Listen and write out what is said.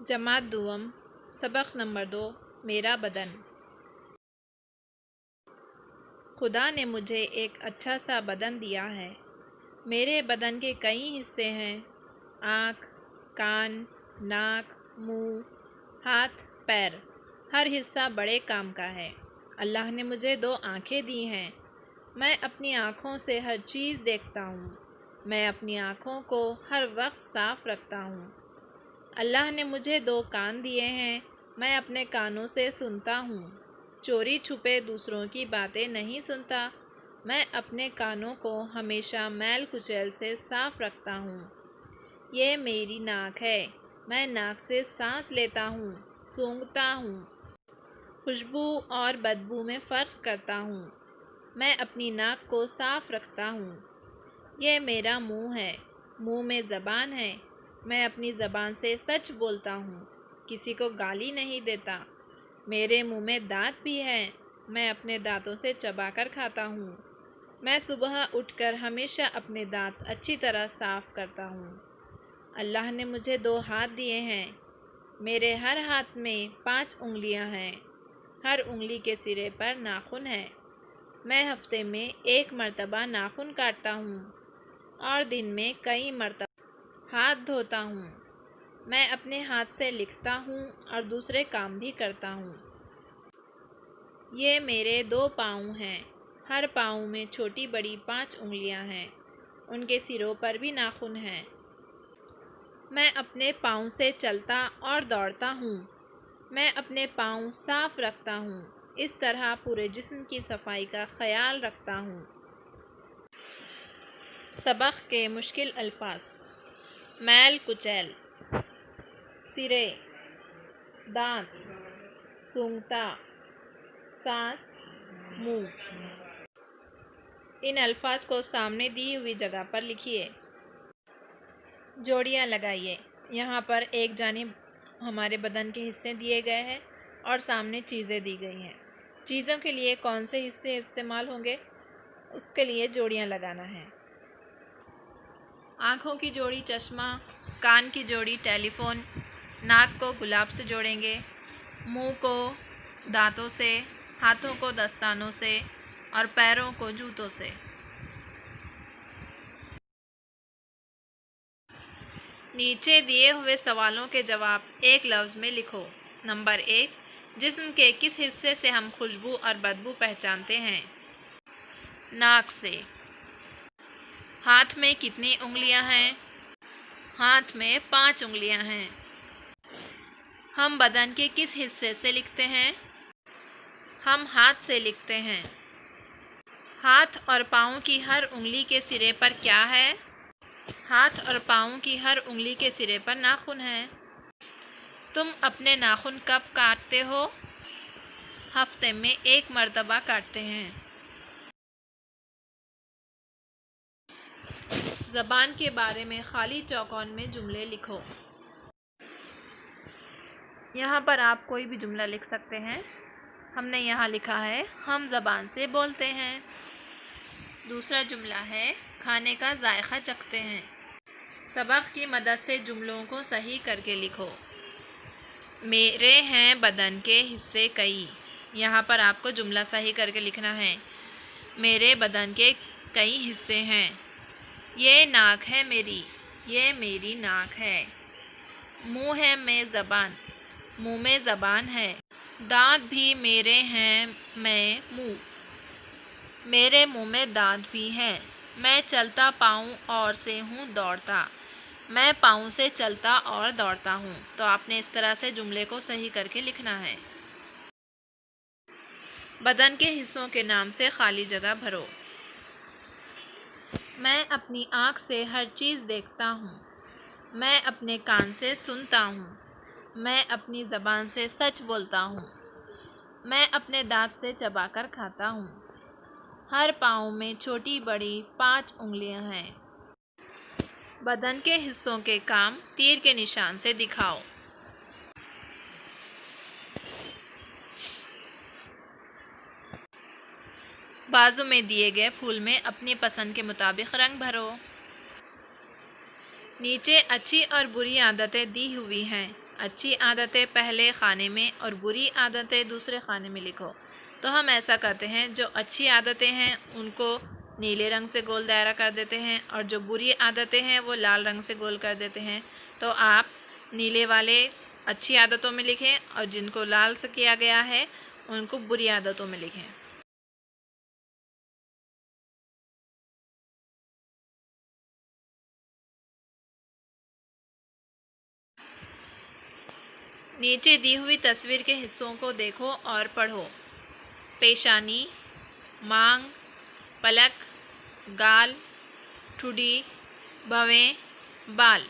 जमात दुवम सबक नंबर 2 मेरा बदन। खुदा ने मुझे एक अच्छा सा बदन दिया है। मेरे बदन के कई हिस्से हैं। आँख, कान, नाक, मुंह, हाथ, पैर। हर हिस्सा बड़े काम का है। अल्लाह ने मुझे 2 आँखें दी हैं। मैं अपनी आँखों से हर चीज़ देखता हूँ। मैं अपनी आँखों को हर वक्त साफ़ रखता हूँ। अल्लाह ने मुझे 2 कान दिए हैं। मैं अपने कानों से सुनता हूँ। चोरी छुपे दूसरों की बातें नहीं सुनता। मैं अपने कानों को हमेशा मैल कुचैल से साफ़ रखता हूँ। ये मेरी नाक है। मैं नाक से सांस लेता हूँ, सूंघता हूँ, खुशबू और बदबू में फ़र्क करता हूँ। मैं अपनी नाक को साफ़ रखता हूँ। ये मेरा मुंह है। मुंह में ज़बान है। मैं अपनी ज़बान से सच बोलता हूँ, किसी को गाली नहीं देता। मेरे मुंह में दांत भी हैं। मैं अपने दांतों से चबाकर खाता हूँ। मैं सुबह उठकर हमेशा अपने दांत अच्छी तरह साफ़ करता हूँ। अल्लाह ने मुझे 2 हाथ दिए हैं। मेरे हर हाथ में 5 उंगलियाँ हैं। हर उंगली के सिरे पर नाखून है। मैं हफ्ते में 1 मरतबा नाखून काटता हूँ और दिन में कई मरतबा हाथ धोता हूँ। मैं अपने हाथ से लिखता हूँ और दूसरे काम भी करता हूँ। ये मेरे 2 पाँव हैं। हर पाँव में छोटी बड़ी 5 उंगलियाँ हैं। उनके सिरों पर भी नाखून हैं। मैं अपने पाँव से चलता और दौड़ता हूँ। मैं अपने पाँव साफ रखता हूँ। इस तरह पूरे जिस्म की सफाई का ख्याल रखता हूँ। सबक के मुश्किल अल्फाज। मैल कुचैल, सिरे, दांत, सूंघता, सांस, मुंह। इन अल्फाज को सामने दी हुई जगह पर लिखिए। जोड़ियाँ लगाइए। यहाँ पर एक जानिब हमारे बदन के हिस्से दिए गए हैं और सामने चीज़ें दी गई हैं। चीज़ों के लिए कौन से हिस्से इस्तेमाल होंगे, उसके लिए जोड़ियाँ लगाना है। आँखों की जोड़ी चश्मा, कान की जोड़ी टेलीफ़ोन, नाक को गुलाब से जोड़ेंगे, मुंह को दांतों से, हाथों को दस्तानों से और पैरों को जूतों से। नीचे दिए हुए सवालों के जवाब एक लफ्ज़ में लिखो। नंबर 1, जिस्म के किस हिस्से से हम खुशबू और बदबू पहचानते हैं? नाक से। हाथ में कितनी उंगलियां हैं? हाथ में 5 उंगलियां हैं। हम बदन के किस हिस्से से लिखते हैं? हम हाथ से लिखते हैं। हाथ और पाँव की हर उंगली के सिरे पर क्या है? हाथ और पाँव की हर उंगली के सिरे पर नाखून है। तुम अपने नाखून कब काटते हो? हफ्ते में 1 मरतबा काटते हैं। ज़बान के बारे में खाली चौकोन में जुमले लिखो। यहाँ पर आप कोई भी जुमला लिख सकते हैं। हमने यहाँ लिखा है, हम ज़बान से बोलते हैं। दूसरा जुमला है, खाने का जायका चखते हैं। सबक की मदद से जुमलों को सही करके लिखो। मेरे हैं बदन के हिस्से कई। यहाँ पर आपको जुमला सही करके लिखना है। मेरे बदन के कई हिस्से हैं। ये नाक है मेरी, ये मेरी नाक है। मुंह है में ज़बान, मुंह में ज़बान है। दांत भी मेरे हैं, मैं मुंह, मेरे मुंह में दांत भी हैं। मैं चलता पाँव और से हूँ दौड़ता, मैं पाँव से चलता और दौड़ता हूँ। तो आपने इस तरह से जुमले को सही करके लिखना है। बदन के हिस्सों के नाम से खाली जगह भरो। मैं अपनी आँख से हर चीज़ देखता हूँ। मैं अपने कान से सुनता हूँ। मैं अपनी ज़बान से सच बोलता हूँ। मैं अपने दांत से चबाकर खाता हूँ। हर पाँव में छोटी बड़ी 5 उंगलियां हैं। बदन के हिस्सों के काम तीर के निशान से दिखाओ। बाजू में दिए गए फूल में अपनी पसंद के मुताबिक रंग भरो। नीचे अच्छी और बुरी आदतें दी हुई हैं। अच्छी आदतें पहले खाने में और बुरी आदतें दूसरे खाने में लिखो। तो हम ऐसा करते हैं, जो अच्छी आदतें हैं उनको नीले रंग से गोल दायरा कर देते हैं और जो बुरी आदतें हैं वो लाल रंग से गोल कर देते हैं। तो आप नीले वाले अच्छी आदतों में लिखें और जिनको लाल से किया गया है उनको बुरी आदतों में लिखें। नीचे दी हुई तस्वीर के हिस्सों को देखो और पढ़ो। पेशानी, मांग, पलक, गाल, ठुडी, भवें, बाल।